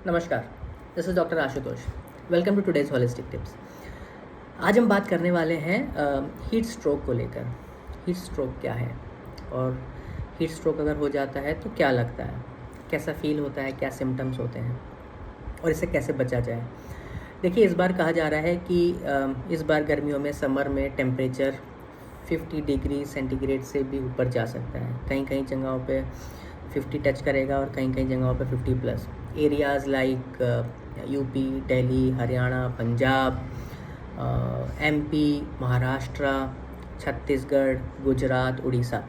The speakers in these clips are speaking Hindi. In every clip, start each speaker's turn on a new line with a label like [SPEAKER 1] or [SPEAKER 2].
[SPEAKER 1] नमस्कार, this is doctor Ashutosh. Welcome to today's holistic tips. आज हम बात करने वाले हैं हीट स्ट्रोक को लेकर। हीट स्ट्रोक क्या है और हीट स्ट्रोक अगर हो जाता है तो क्या लगता है, कैसा फ़ील होता है, क्या सिम्टम्स होते हैं और इससे कैसे बचा जाए। देखिए, इस बार कहा जा रहा है कि इस बार गर्मियों में, समर में टेम्परेचर 50 डिग्री सेंटीग्रेड से भी ऊपर जा सकता है। कहीं कहीं जगहों पे 50 टच करेगा और कहीं कहीं जगहों पे 50 plus. Areas like UP, Delhi, Haryana, Punjab, MP, Maharashtra, Chhattisgarh, Gujarat, Orissa,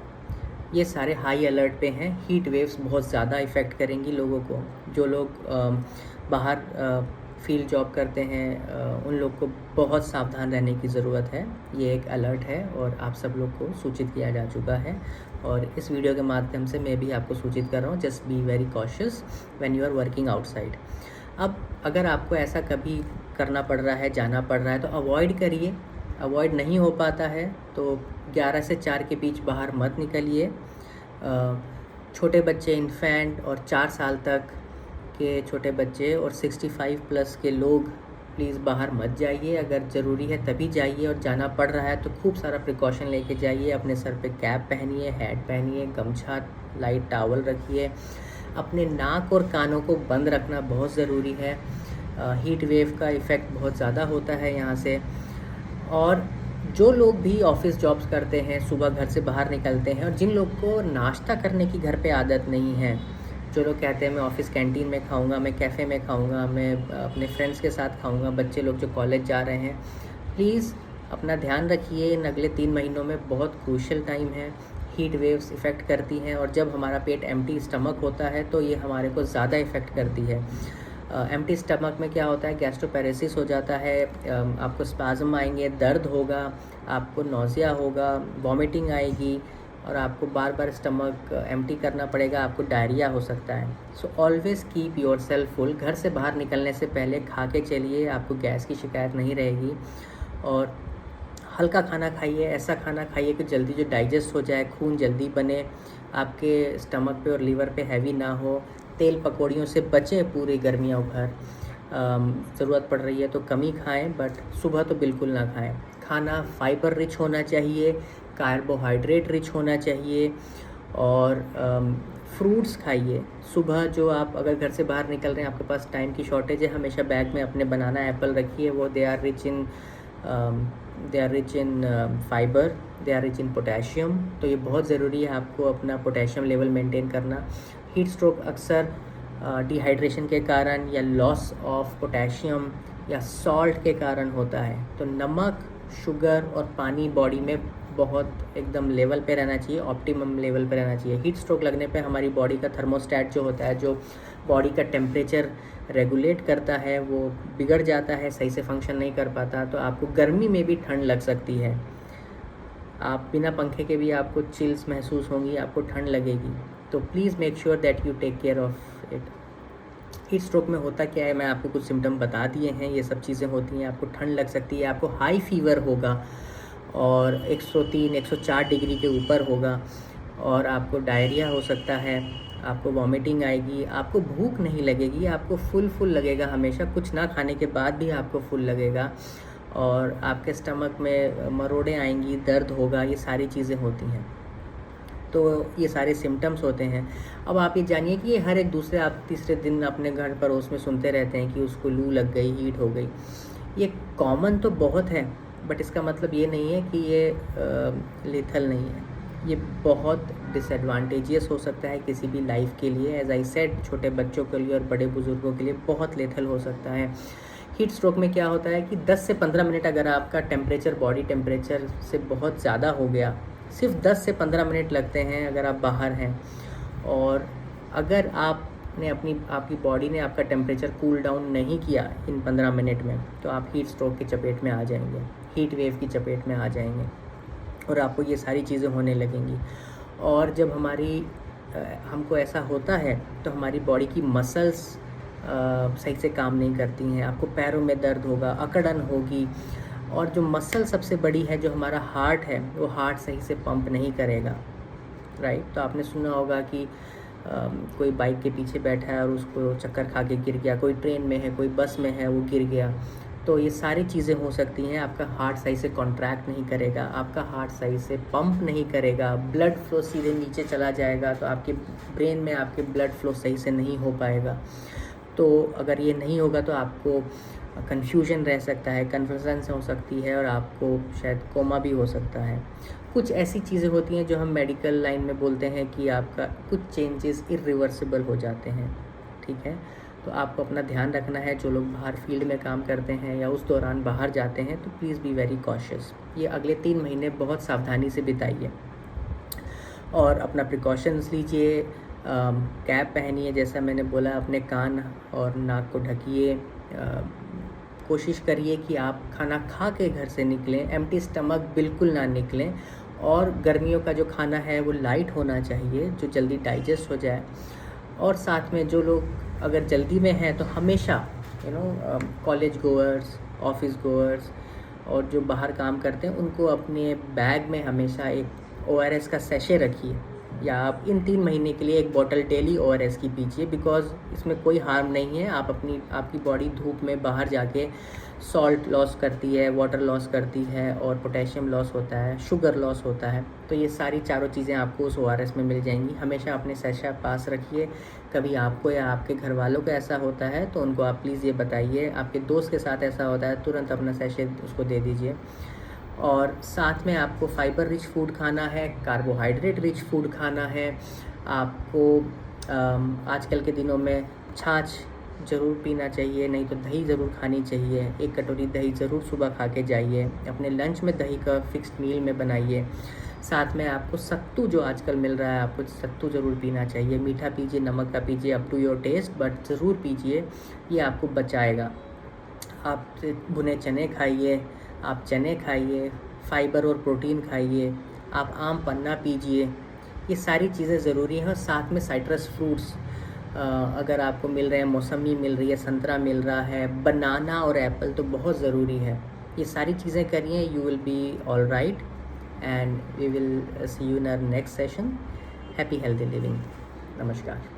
[SPEAKER 1] ये सारे हाई अलर्ट पे हैं। हीट वेव्स बहुत ज़्यादा इफ़ेक्ट करेंगी लोगों को। जो लोग बाहर फील्ड जॉब करते हैं उन लोग को बहुत सावधान रहने की ज़रूरत है। ये एक अलर्ट है और आप सब लोग को सूचित किया जा चुका है और इस वीडियो के माध्यम से मैं भी आपको सूचित कर रहा हूँ। Just be very cautious when you are working outside. अब अगर आपको ऐसा कभी करना पड़ रहा है, जाना पड़ रहा है, तो अवॉइड करिए। अवॉइड नहीं हो पाता है तो 11 से 4 के बीच बाहर मत निकलिए। छोटे बच्चे, इन्फेंट और 4 साल तक के छोटे बच्चे और 65 प्लस के लोग प्लीज़ बाहर मत जाइए। अगर ज़रूरी है तभी जाइए और जाना पड़ रहा है तो खूब सारा प्रिकॉशन लेके जाइए। अपने सर पे कैप पहनिए, हैट पहनिए, गमछा, लाइट टावल रखिए। अपने नाक और कानों को बंद रखना बहुत ज़रूरी है। हीट वेव का इफ़ेक्ट बहुत ज़्यादा होता है यहाँ से। और जो लोग भी ऑफिस जॉब्स करते हैं, सुबह घर से बाहर निकलते हैं और जिन लोग को नाश्ता करने की घर पे आदत नहीं है, जो लोग कहते हैं मैं ऑफ़िस कैंटीन में खाऊंगा, मैं कैफ़े में खाऊंगा, मैं अपने फ्रेंड्स के साथ खाऊंगा, बच्चे लोग जो कॉलेज जा रहे हैं, प्लीज़ अपना ध्यान रखिए। इन अगले 3 महीनों में बहुत क्रूशियल टाइम है। हीट वेव्स इफ़ेक्ट करती हैं और जब हमारा पेट एम्प्टी स्टमक होता है तो ये हमारे को ज़्यादा इफ़ेक्ट करती है। एम्प्टी स्टमक में क्या होता है, गैस्ट्रोपैरेसिस हो जाता है, आपको स्पाज़म आएंगे, दर्द होगा, आपको नौजिया होगा, वॉमिटिंग आएगी और आपको बार बार स्टमक एम्प्टी करना पड़ेगा, आपको डायरिया हो सकता है। So always keep your self full. घर से बाहर निकलने से पहले खा के चलिए, आपको गैस की शिकायत नहीं रहेगी। और हल्का खाना खाइए, ऐसा खाना खाइए कि जल्दी जो डाइजेस्ट हो जाए, खून जल्दी बने, आपके स्टमक पे और लीवर पे हैवी ना हो। तेल पकौड़ियों से बचें पूरी गर्मियों भर। ज़रूरत पड़ रही है तो कम ही खाएँ, बट सुबह तो बिल्कुल ना खाएँ। खाना फाइबर रिच होना चाहिए, कार्बोहाइड्रेट रिच होना चाहिए और फ्रूट्स खाइए। सुबह जो आप अगर घर से बाहर निकल रहे हैं, आपके पास टाइम की शॉर्टेज है, हमेशा बैग में अपने बनाना एप्पल रखिए। वो they are rich in fibre, they are rich in potassium. तो ये बहुत ज़रूरी है आपको अपना पोटेशियम लेवल मेंटेन करना। हीट स्ट्रोक अक्सर डिहाइड्रेशन के कारण या लॉस ऑफ पोटेशियम या सॉल्ट के कारण होता है। तो नमक, शुगर और पानी बॉडी में बहुत एकदम लेवल पे रहना चाहिए, ऑप्टिमम लेवल पे रहना चाहिए। हीट स्ट्रोक लगने पे हमारी बॉडी का थर्मोस्टैट जो होता है, जो बॉडी का टेम्परेचर रेगुलेट करता है, वो बिगड़ जाता है, सही से फंक्शन नहीं कर पाता। तो आपको गर्मी में भी ठंड लग सकती है। आप बिना पंखे के भी आपको चिल्स महसूस होंगी, आपको ठंड लगेगी। तो please make sure that you take care of it. Heat stroke में होता क्या है, मैं आपको कुछ सिम्टम बता दिए हैं। ये सब चीज़ें होती हैं। आपको ठंड लग सकती है, आपको हाई फीवर होगा और 103, 104 डिग्री के ऊपर होगा और आपको डायरिया हो सकता है, आपको वॉमिटिंग आएगी, आपको भूख नहीं लगेगी, आपको फुल लगेगा। हमेशा कुछ ना खाने के बाद भी आपको फुल लगेगा और आपके स्टमक में मरोड़े आएंगी, दर्द होगा। ये सारी चीज़ें होती हैं। तो ये सारे सिम्टम्स होते हैं। अब आप ये जानिए कि ये हर एक दूसरे, आप तीसरे दिन अपने घर पड़ोस में सुनते रहते हैं कि उसको लू लग गई, हीट हो गई। ये कॉमन तो बहुत है, बट इसका मतलब ये नहीं है कि ये लेथल नहीं है। ये बहुत डिसएडवांटेजियस हो सकता है किसी भी लाइफ के लिए। एज आई सेड, छोटे बच्चों के लिए और बड़े बुज़ुर्गों के लिए बहुत लेथल हो सकता है। हीट स्ट्रोक में क्या होता है कि 10 से 15 मिनट अगर आपका टेम्परेचर बॉडी टेम्परेचर से बहुत ज़्यादा हो गया, सिर्फ 10 से 15 मिनट लगते हैं अगर आप बाहर हैं। और अगर आपने आपकी बॉडी ने आपका टेम्परेचर कूल डाउन नहीं किया इन 15 मिनट में, तो आप हीट स्ट्रोक की चपेट में आ जाएंगे, हीट वेव की चपेट में आ जाएंगे और आपको ये सारी चीज़ें होने लगेंगी। और जब हमको ऐसा होता है तो हमारी बॉडी की मसल्स सही से काम नहीं करती हैं। आपको पैरों में दर्द होगा, अकड़न होगी और जो मसल सबसे बड़ी है, जो हमारा हार्ट है, वो हार्ट सही से पंप नहीं करेगा, राइट। तो आपने सुना होगा कि कोई बाइक के पीछे बैठा है और उसको चक्कर खा के गिर गया, कोई ट्रेन में है, कोई बस में है, वो गिर गया, तो ये सारी चीज़ें हो सकती हैं। आपका हार्ट सही से कॉन्ट्रैक्ट नहीं करेगा, आपका हार्ट सही से पंप नहीं करेगा, ब्लड फ्लो सीधे नीचे चला जाएगा, तो आपके ब्रेन में आपके ब्लड फ्लो सही से नहीं हो पाएगा। तो अगर ये नहीं होगा तो आपको कन्फ्यूजन रह सकता है, कन्फ्यूजन हो सकती है और आपको शायद कोमा भी हो सकता है। कुछ ऐसी चीज़ें होती हैं जो हम मेडिकल लाइन में बोलते हैं कि आपका कुछ चेंजेस इरिवर्सिबल हो जाते हैं, ठीक है। तो आपको अपना ध्यान रखना है। जो लोग बाहर फील्ड में काम करते हैं या उस दौरान बाहर जाते हैं तो प्लीज़ बी वेरी कॉशियस। ये अगले 3 महीने बहुत सावधानी से बिताइए और अपना प्रिकॉशंस लीजिए। कैप पहनिए, जैसा मैंने बोला, अपने कान और नाक को ढकिए। कोशिश करिए कि आप खाना खा के घर से निकलें, एम्प्टी स्टमक बिल्कुल ना निकलें। और गर्मियों का जो खाना है वो लाइट होना चाहिए, जो जल्दी डाइजेस्ट हो जाए। और साथ में जो लोग अगर जल्दी में हैं तो हमेशा कॉलेज गोअर्स, ऑफिस गोअर्स और जो बाहर काम करते हैं उनको अपने बैग में हमेशा एक ORS का सैशे रखिए, या आप इन 3 महीने के लिए एक बॉटल डेली ORS की पीजिए, बिकॉज़ इसमें कोई हार्म नहीं है। आपकी बॉडी धूप में बाहर जाके सॉल्ट लॉस करती है, वाटर लॉस करती है और पोटेशियम लॉस होता है, शुगर लॉस होता है। तो ये सारी चारों चीज़ें आपको उस ORS में मिल जाएंगी। हमेशा अपने सैशा पास रखिए। कभी आपको या आपके घर वालों को ऐसा होता है तो उनको आप प्लीज़ ये बताइए। आपके दोस्त के साथ ऐसा होता है तुरंत अपना सैशे उसको दे दीजिए। और साथ में आपको फाइबर रिच फूड खाना है, कार्बोहाइड्रेट रिच फूड खाना है। आपको आजकल के दिनों में छाछ ज़रूर पीना चाहिए, नहीं तो दही ज़रूर खानी चाहिए। 1 कटोरी दही ज़रूर सुबह खा के जाइए। अपने लंच में दही का फिक्स्ड मील में बनाइए। साथ में आपको सत्तू जो आजकल मिल रहा है, आपको सत्तू ज़रूर पीना चाहिए। मीठा पीजिए, नमक का पीजिए, up to your taste, but ज़रूर पीजिए, ये आपको बचाएगा। आप भुने चने खाइए, आप चने खाइए, फाइबर और प्रोटीन खाइए, आप आम पन्ना पीजिए। ये सारी चीज़ें ज़रूरी हैं। और साथ में साइट्रस फ्रूट्स अगर आपको मिल रहे हैं, मौसमी मिल रही है, संतरा मिल रहा है, बनाना और एप्पल तो बहुत ज़रूरी है। ये सारी चीज़ें करिए, you will be all right and we will see you in our next session. Happy healthy living. नमस्कार।